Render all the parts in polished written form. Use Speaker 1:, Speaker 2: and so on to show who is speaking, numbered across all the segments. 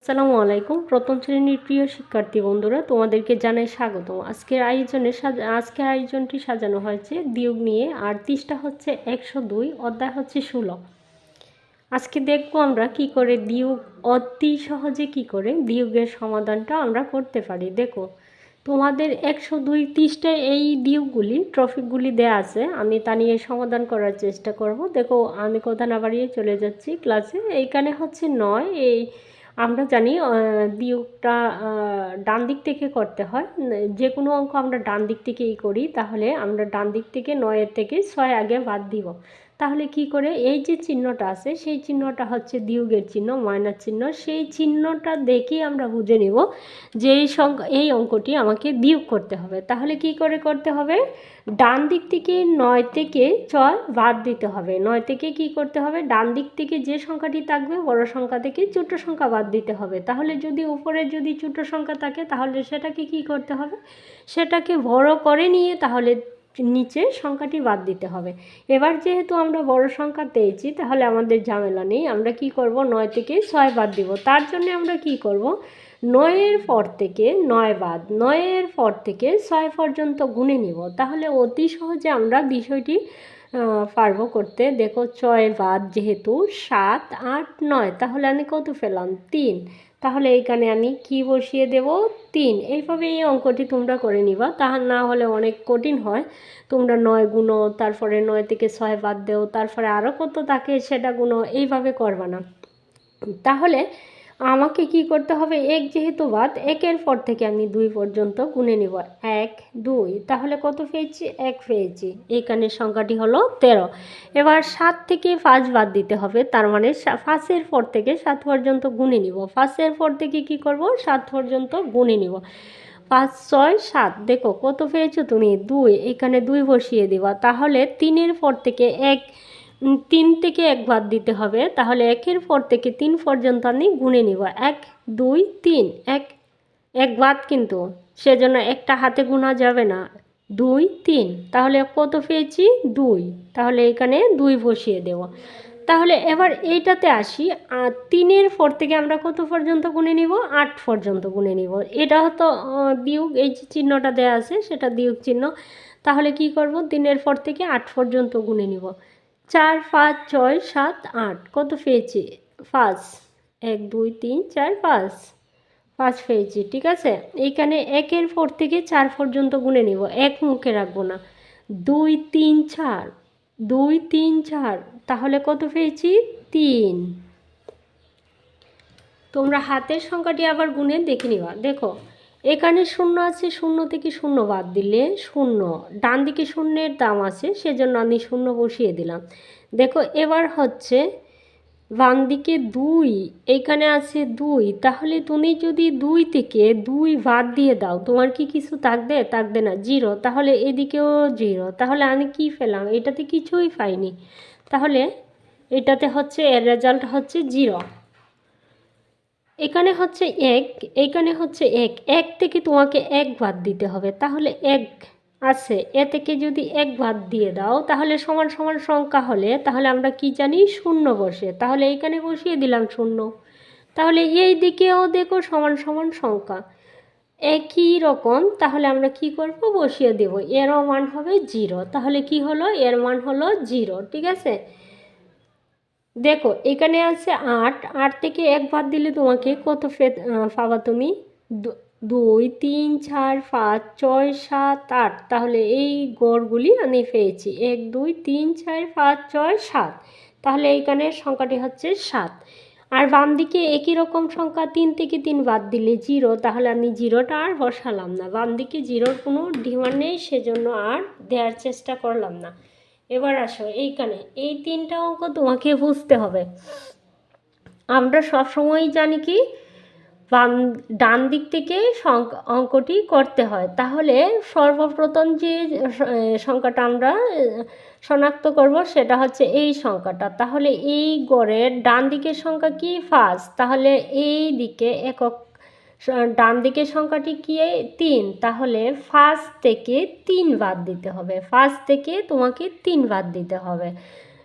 Speaker 1: আসসালামু আলাইকুম। প্রথম শ্রেণীর প্রিয় শিক্ষার্থী বন্ধুরা, তোমাদেরকে জানাই স্বাগতম। আজকের আয়োজনটি সাজানো হয়েছে বিয়োগ নিয়ে, আর পৃষ্ঠা হচ্ছে 102, অধ্যায় হচ্ছে 16। আজকে দেখব আমরা কি করে বিয়োগ অতি সহজে কি করে বিয়োগের সমাধানটা আমরা করতে পারি। দেখো, তোমাদের 102 পৃষ্ঠায় এই বিয়োগগুলি টপিকগুলি দেয়া আছে, আমি তা নিয়ে সমাধান করার চেষ্টা করব। দেখো, আমি কথা না বাড়িয়ে চলে যাচ্ছি ক্লাসে। এইখানে হচ্ছে 9। এই আমরা জানি বিয়োগটা ডান দিক থেকে করতে হয়। যে কোনো অঙ্ক আমরা ডান দিক থেকেই করি, তাহলে আমরা ডান দিক থেকে 9-এর থেকে 6 আগে বাদ দিব। তাহলে কি করে, এই যে চিহ্নটা আছে সেই চিহ্নটা হচ্ছে বিয়োগের চিহ্ন, মাইনাস চিহ্ন। সেই চিহ্নটা দেখেই আমরা বুঝে নিব যে এই অঙ্কটি আমাকে বিয়োগ করতে হবে। তাহলে কি করে করতে হবে, ডান দিক থেকে 9 থেকে 6 বাদ দিতে হবে। 9 থেকে কি করতে হবে, ডান দিক থেকে যে সংখ্যাটি থাকবে বড় সংখ্যা থেকে ছোট সংখ্যা বাদ দিতে হবে। তাহলে যদি উপরে যদি ছোট সংখ্যা থাকে তাহলে সেটাকে কি করতে হবে, সেটাকে বড় করে নিয়ে তাহলে নিচে সংখ্যাটি বাদ দিতে হবে। এবার যেহেতু আমরা বড় সংখ্যা পেয়েছি তাহলে আমাদের ঝামেলা নেই। আমরা কি করব, 9 থেকে 6 বাদ দিব। তার জন্য আমরা কি করব, 9-এর পর থেকে 9 বাদ, 9-এর পর থেকে 6 পর্যন্ত গুণে নিব। তাহলে অতি সহজে আমরা বিষয়টি পারবো করতে। দেখো, 6 বাদ যেহেতু 7, 8, 9, তাহলে আমি কত পেলাম, 3। তাহলে এইখানে আমি কি বসিয়ে দেব, 3। এইভাবে এই অঙ্কটি তোমরা করে নিবা, তা না হলে অনেক কঠিন হয়। তোমরা 9 গুণো, তারপরে 9 থেকে 6 বাদ দেও, তারপরে আরও কত থাকে সেটা গুণো, এইভাবে করবা না। তাহলে আমাকে কি করতে হবে, 1 যেহেতু বাদ, 1-এর পর থেকে আমি 2 পর্যন্ত গুণে নিব। 1, 2, তাহলে কত পেয়েছি, 1 পেয়েছি। এইখানে সংখ্যাটি হলো 13। এবার 7 থেকে 5 বাদ দিতে হবে, তার মানে 5-এর পর থেকে 7 পর্যন্ত গুণে নিব। 5-এর পর থেকে কি করব, 7 পর্যন্ত গুণে নিব। 5, 6, 7, দেখো কত পেয়েছো তুমি, 2। এখানে 2 বসিয়ে দিবা। তাহলে 3-এর পর থেকে 3 থেকে 1 বাদ দিতে হবে। তাহলে 1-এর পর থেকে 3 পর্যন্ত আমি গুণে নিব। 1, 2, 3, 1 বাদ, কিন্তু সেজন্য একটা হাতে গোনা যাবে না। 2, 3, তাহলে কত পেয়েছি, 2। তাহলে এখানে 2 বসিয়ে দেব। তাহলে এবার এইটাতে আসি, 3-এর পর থেকে আমরা কত পর্যন্ত গুণে নিব, 8 পর্যন্ত গুণে নিব। এটা হতো বিয়োগ, এই যে চিহ্নটা দেওয়া আছে সেটা বিয়োগ চিহ্ন। তাহলে কি করব, 3-এর পর থেকে 8 পর্যন্ত গুণে নিব। 4, 5, 6, 7, 8, কত পেয়েছি, 5। 1, 2, 3, 4, 5 পেয়েছি। ঠিক আছে, এইখানে 1-এর পর থেকে 4 পর্যন্ত গুণে নিব, 1 মুখে রাখবো না। 2, 3, 4, 2, 3, 4, তাহলে কত পেয়েছি, 3। তোমরা হাতের সংখ্যাটি আবার গুণে দেখে নিবা। দেখো, এখানে 0 আছে, 0 থেকে 0 বাদ দিলে 0, ডান দিকে 0-এর দাম আছে সেজন্য আমি 0 বসিয়ে দিলাম। দেখো, এবার হচ্ছে বাম দিকে 2, এইখানে আছে 2, তাহলে তুমি যদি 2 থেকে 2 বাদ দিয়ে দাও তোমার কি কিছু থাকবে না, 0। তাহলে এদিকেও 0, তাহলে আমি কি পেলাম, এটাতে কিছুই পাইনি। তাহলে এটাতে হচ্ছে এর রেজাল্ট হচ্ছে 0। এখানে হচ্ছে 1, এইখানে হচ্ছে 1 থেকে তোমাকে 1 বাদ দিতে হবে। তাহলে 1 আছে, এ থেকে যদি 1 বাদ দিয়ে দাও তাহলে সমান সমান সংখ্যা হলে তাহলে আমরা কি জানি, 0 বসে। তাহলে এইখানে বসিয়ে দিলাম 0। তাহলে এই দিকেও দেখো সমান সমান সংখ্যা একই রকম, তাহলে আমরা কি করব, বসিয়ে দেব। এরও মান হবে 0। তাহলে কি হলো, এর মান হলো 0। ঠিক আছে, দেখো এখানে আছে 8 থেকে 1 বাদ দিলে তোমাকে কত পাবা তুমি, 2, 3, 4, 5, 6, 7, 8। তাহলে এই গড়গুলি আমি পেয়েছি, 1, 2, 3, 4, 5, 6, 7। তাহলে এইখানে সংখ্যাটি হচ্ছে 7। আর বাম দিকে একই রকম সংখ্যা, 3 থেকে 3 বাদ দিলে 0। তাহলে আমি 0টা আর বসালাম না, বাম দিকে 0-র কোনো ডিমান্ড নেই সেজন্য আর দেওয়ার চেষ্টা করলাম না। এবার আসো এইখানে এই 3টা অঙ্ক তোমাকে বুঝতে হবে। আমরা সবসময়ই জানি কি, ডান দিক থেকে অঙ্কটি করতে হয়। তাহলে সর্বপ্রথম যে সংখ্যাটা আমরা শনাক্ত করব সেটা হচ্ছে এই সংখ্যাটা। তাহলে এই গড়ের ডান দিকের সংখ্যা কি, 5। তাহলে এই দিকে একক ডান দিকের সংখ্যাটি কি, 3। তাহলে 5 থেকে 3 বাদ দিতে হবে, 5 থেকে তোমাকে 3 বাদ দিতে হবে।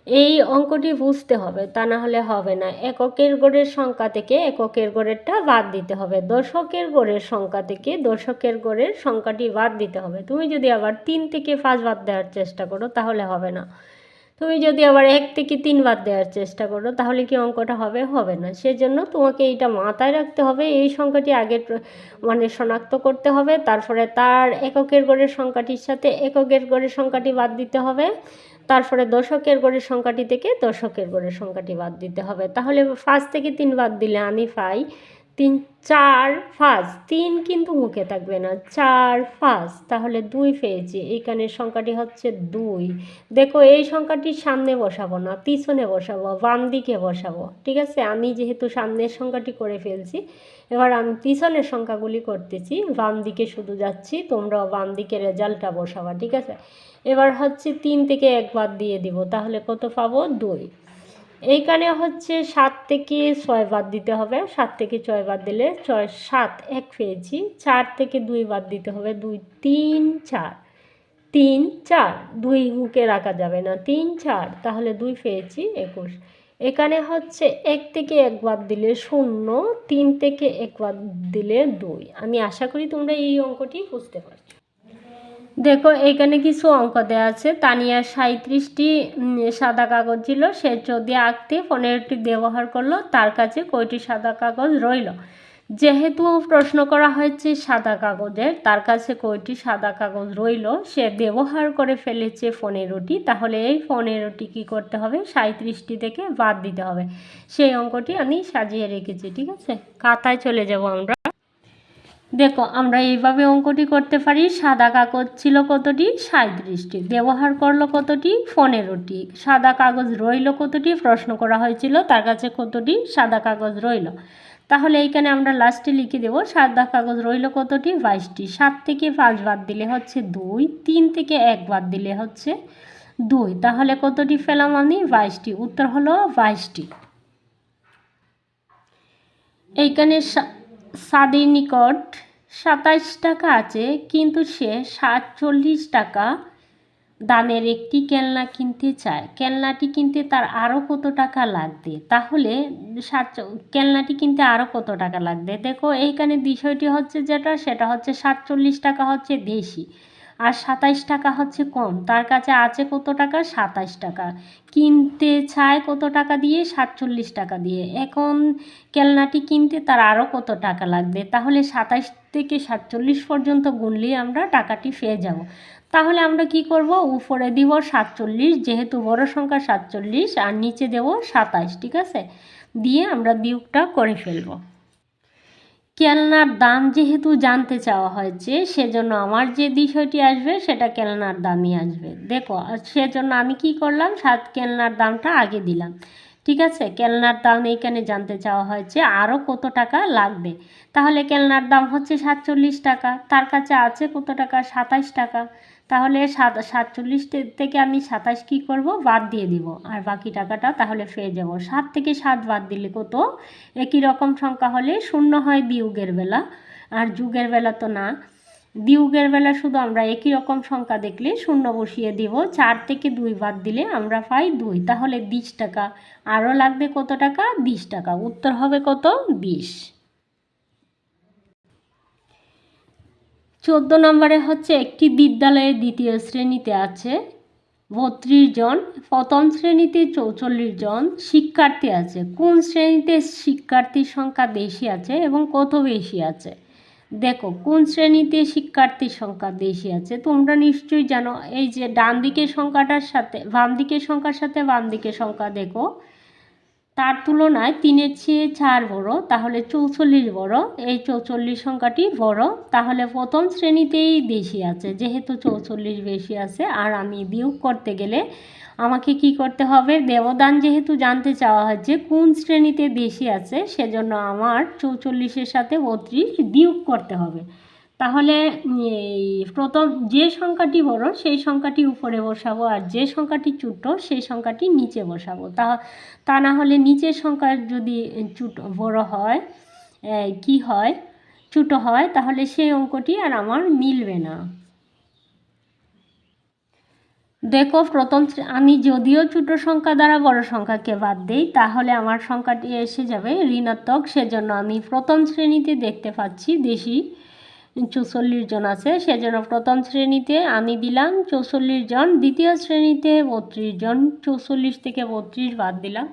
Speaker 1: এই অঙ্কটি বুঝতে হবে, তা না হলে হবে না। এককের গড়ের সংখ্যা থেকে এককের গড়েরটা বাদ দিতে হবে, দশকের গড়ের সংখ্যা থেকে দশকের গড়ের সংখ্যাটি বাদ দিতে হবে। তুমি যদি আবার 3 থেকে 5 বাদ দেওয়ার চেষ্টা করো তাহলে হবে না। তুমি যদি আবার 1 থেকে 3 বাদ দেওয়ার চেষ্টা করো তাহলে কি অঙ্কটা হবে? হবে না। সেজন্য তোমাকে এইটা মাথায় রাখতে হবে, এই সংখ্যাটি আগে মানে শনাক্ত করতে হবে, তারপরে তার এককের গড়ের সংখ্যাটির সাথে এককের গড়ের সংখ্যাটি বাদ দিতে হবে, তারপরে দশকের গড়ের সংখ্যাটি থেকে দশকের গড়ের সংখ্যাটি বাদ দিতে হবে। তাহলে 5 থেকে 3 বাদ দিলে আমি পাই 3 4 5, 3 কিন্তু মুখে থাকবে না, 4 5, তাহলে 2 পেয়েছি। এইখানের সংখ্যাটি হচ্ছে 2। দেখো এই সংখ্যাটির সামনে বসাবো না, পিছনে বসাবো, বাম দিকে বসাবো। ঠিক আছে, আমি যেহেতু সামনের সংখ্যাটি করে ফেলছি, এবার আমি পিছনের সংখ্যাগুলি করতেছি, বাম দিকে শুধু যাচ্ছি, তোমরাও বাম দিকে রেজাল্টটা বসাবা। ঠিক আছে, এবার হচ্ছে 3 থেকে 1 বাদ দিয়ে দিব, তাহলে কত পাবো? 2। এইখানে হচ্ছে 7 থেকে 6 বাদ দিতে হবে, 7 থেকে 6 বাদ দিলে 6 7 1 পেয়েছি। 4 থেকে 2 বাদ দিতে হবে, 2 3 4, 3 4, 2 মুখে রাখা যাবে না, 3 4, তাহলে 2 পেয়েছি 21। এখানে হচ্ছে 1 থেকে 1 বাদ দিলে 0, 3 থেকে 1 বাদ দিলে 2। আমি আশা করি তোমরা এই অঙ্কটি বুঝতে পারছো। দেখো এখানে কিছু অঙ্ক দেওয়া আছে। তানিয়ার 37টি সাদা কাগজ ছিল, সে 14 আঁকতে 15টি ব্যবহার করলো, তার কাছে কয়টি সাদা কাগজ রইল? যেহেতু প্রশ্ন করা হয়েছে সাদা কাগজের, তার কাছে কয়টি সাদা কাগজ রইল, সে ব্যবহার করে ফেলেছে 15টি, তাহলে এই 15টি কী করতে হবে? 37টি থেকে বাদ দিতে হবে। সেই অঙ্কটি আমি সাজিয়ে রেখেছি। ঠিক আছে, খাতায় চলে যাব আমরা। দেখো আমরা এইভাবে অঙ্কটি করতে পারি। সাদা কাগজ ছিল কতটি? 37টি। ব্যবহার করলো কতটি? 15টি। সাদা কাগজ রইল কতটি? প্রশ্ন করা হয়েছিল তার কাছে কতটি সাদা কাগজ রইল। তাহলে এইখানে আমরা লাস্টে লিখে দেব সাদা কাগজ রইল কতটি? 22টি। 7 থেকে 5 বাদ দিলে হচ্ছে 2, 3 থেকে 1 বাদ দিলে হচ্ছে 2, তাহলে কতটি পেলাম আমি? 22টি। উত্তর হলো 22টি। এইখানে সাদির নিকট 27 টাকা আছে, কিন্তু সে 47 টাকা দামের একটি খেলনা কিনতে চায়। খেলনাটি কিনতে তার আরও কত টাকা লাগবে? তাহলে খেলনাটি কিনতে আরও কত টাকা লাগবে? দেখো এইখানে বিষয়টি হচ্ছে যেটা, সেটা হচ্ছে 47 টাকা হচ্ছে বেশি আর 27 টাকা হচ্ছে কম। তার কাছে আছে কত টাকা? 27 টাকা। কিনতে চায় কত টাকা দিয়ে? 47 টাকা দিয়ে। এখন খেলনাটি কিনতে তার আরও কত টাকা লাগবে? তাহলে 27 থেকে 47 পর্যন্ত গুনলেই আমরা টাকাটি পেয়ে যাব। তাহলে আমরা কি করব? উপরে দিব 47, যেহেতু বড় সংখ্যা 47, আর নিচে দেব 27। ঠিক আছে, দিয়ে আমরা বিয়োগটা করে ফেলব। খেলনার দাম যেহেতু জানতে চাওয়া হয়েছে, সেজন্য আমার যে বিষয়টি আসবে সেটা খেলনার দামই আসবে। দেখো সেজন্য আমি কি করলাম? খেলনার দামটা আগে দিলাম। ঠিক আছে, খেলনার দাম এইখানে জানতে চাওয়া হয়েছে আরও কত টাকা লাগবে। তাহলে খেলনার দাম হচ্ছে 47 টাকা, তার কাছে আছে কত টাকা? 27 টাকা। তাহলে 47 থেকে আমি 27 কী করব? বাদ দিয়ে দিব, আর বাকি টাকাটা তাহলে পেয়ে যাব। 7 থেকে 7 বাদ দিলে কত? একই রকম সংখ্যা হলে 0 হয় বিয়োগের বেলা, আর যোগের বেলা তো না। বিয়োগের বেলা শুধু আমরা একই রকম সংখ্যা দেখলে 0 বসিয়ে দিব। 4 থেকে 2 বাদ দিলে আমরা পাই 2, তাহলে 20 টাকা। আরও লাগবে কত টাকা? 20 টাকা। উত্তর হবে কত? 20। 14 নম্বরে হচ্ছে একটি বিদ্যালয়ে দ্বিতীয় শ্রেণীতে আছে 32 জন, প্রথম শ্রেণীতে 44 জন শিক্ষার্থী আছে। কোন শ্রেণীতে শিক্ষার্থীর সংখ্যা বেশি আছে এবং কত বেশি আছে? দেখো কোন শ্রেণীতে শিক্ষার্থীর সংখ্যা বেশি আছে তোমরা নিশ্চয়ই জানো। এই যে ডান দিকের সংখ্যাটার সাথে বাম দিকের সংখ্যার সাথে বাম দিকের সংখ্যা দেখো, তার তুলনায় 3-এর চেয়ে 4 বড়, তাহলে 44 বড়। এই 44 সংখ্যাটি বড়, তাহলে প্রথম শ্রেণীতেই বেশি আছে। যেহেতু 44 বেশি আছে, আর আমি বিয়োগ করতে গেলে আমাকে কি করতে হবে? ব্যবধান যেহেতু জানতে চাওয়া হচ্ছে কোন শ্রেণীতে বেশি আছে, সেজন্য আমার 44-এর সাথে 32 বিয়োগ করতে হবে। তাহলে এই প্রথম যে সংখ্যাটি বড় সেই সংখ্যাটি উপরে বসাবো, আর যে সংখ্যাটি ছোট সেই সংখ্যাটি নিচে বসাবো। তা না হলে নিচের সংখ্যা যদি বড় হয়, কি হয়? ছোট হয়, তাহলে সেই অঙ্কটি আর আমার মিলবে না। দেখো আমি যদিও ছোট সংখ্যা দ্বারা বড় সংখ্যাকে বাদ দিই তাহলে আমার সংখ্যাটি এসে যাবে ঋণাত্মক। সেজন্য আমি প্রথম শ্রেণীতে দেখতে পাচ্ছি দেশি 44 জন আছে, সেজন্য প্রথম শ্রেণীতে আমি দিলাম 44 জন, দ্বিতীয় শ্রেণীতে 32 জন, 44 থেকে 32 বাদ দিলাম।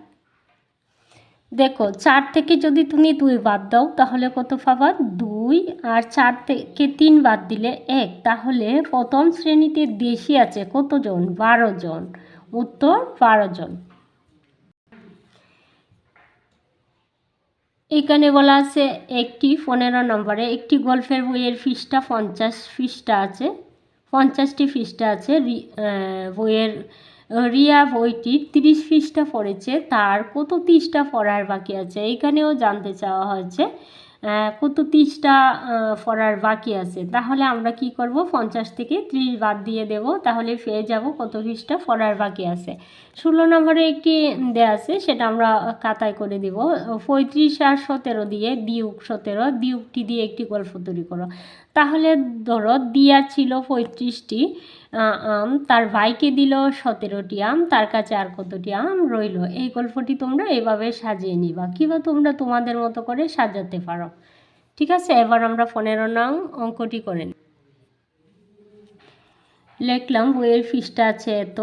Speaker 1: দেখো 4 থেকে যদি তুমি 2 বাদ দাও তাহলে কত পাবা? 2। আর 4 থেকে 3 বাদ দিলে 1। তাহলে প্রথম শ্রেণীতে দেশি আছে কতজন? 12 জন। উত্তর 12 জন। এখানে বলা আছে একটি 15 নম্বরে একটি গল্পের বইয়ের পৃষ্ঠা 50 পৃষ্ঠা আছে, 50টি পৃষ্ঠা আছে। বইয়ের রিয়া বইটির 30 পৃষ্ঠা পড়েছে, তার কত 30টা পড়ার বাকি আছে? এখানেও জানতে চাওয়া হয়েছে কত 30টা পড়ার বাকি আছে। তাহলে আমরা কি করব? 50 থেকে 30 বাদ দিয়ে দেব, তাহলে পেয়ে যাব কত পৃষ্ঠা পড়ার বাকি আছে। 16 নম্বরে একটি দেয়া আছে, সেটা আমরা খাতায় করে দেব। 35 আর 17 দিয়ে বিয়োগ 17, বিয়োগটি দিয়ে একটি গল্প তৈরি করো। তাহলে ধরো দিয়া ছিল 35টি আম, তার ভাইকে দিল 17টি আম, তার কাছে আর কতটি আম রইল? এই গল্পটি তোমরা এভাবে সাজিয়ে নিবা, কিংবা তোমরা তোমাদের মতো করে সাজাতে পারো। ঠিক আছে, এবার আমরা 15 নং অঙ্কটি করে নিই। লিখলাম বইয়ের পৃষ্ঠা আছে এত,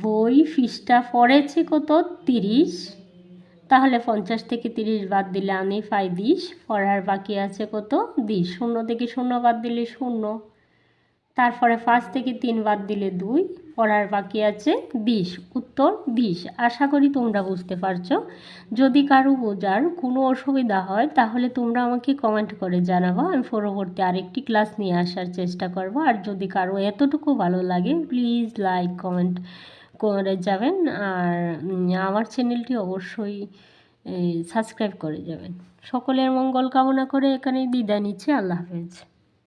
Speaker 1: বই পৃষ্ঠা পড়েছে কত? 30। তাহলে 50 থেকে 30 বাদ দিলে আমি পাই 20, পড়ার বাকি আছে কত? 20। 0 থেকে 0 বাদ দিলে 0, তারপরে 5 থেকে 3 বাদ দিলে 2, পড়ার বাকি আছে 20। উত্তর 20। আশা করি তোমরা বুঝতে পারছো। যদি কারো বোঝার কোনো অসুবিধা হয় তাহলে তোমরা আমাকে কমেন্ট করে জানাবো, আমি পরবর্তী আরেকটি ক্লাস নিয়ে আসার চেষ্টা করব। আর যদি কারো এতটুকু ভালো লাগে প্লিজ লাইক কমেন্ট করে যাবেন, আর আমার চ্যানেলটি অবশ্যই সাবস্ক্রাইব করে যাবেন। সকলের মঙ্গল কামনা করে এখানেই বিদায় নিচ্ছি। আল্লাহ হাফেজ।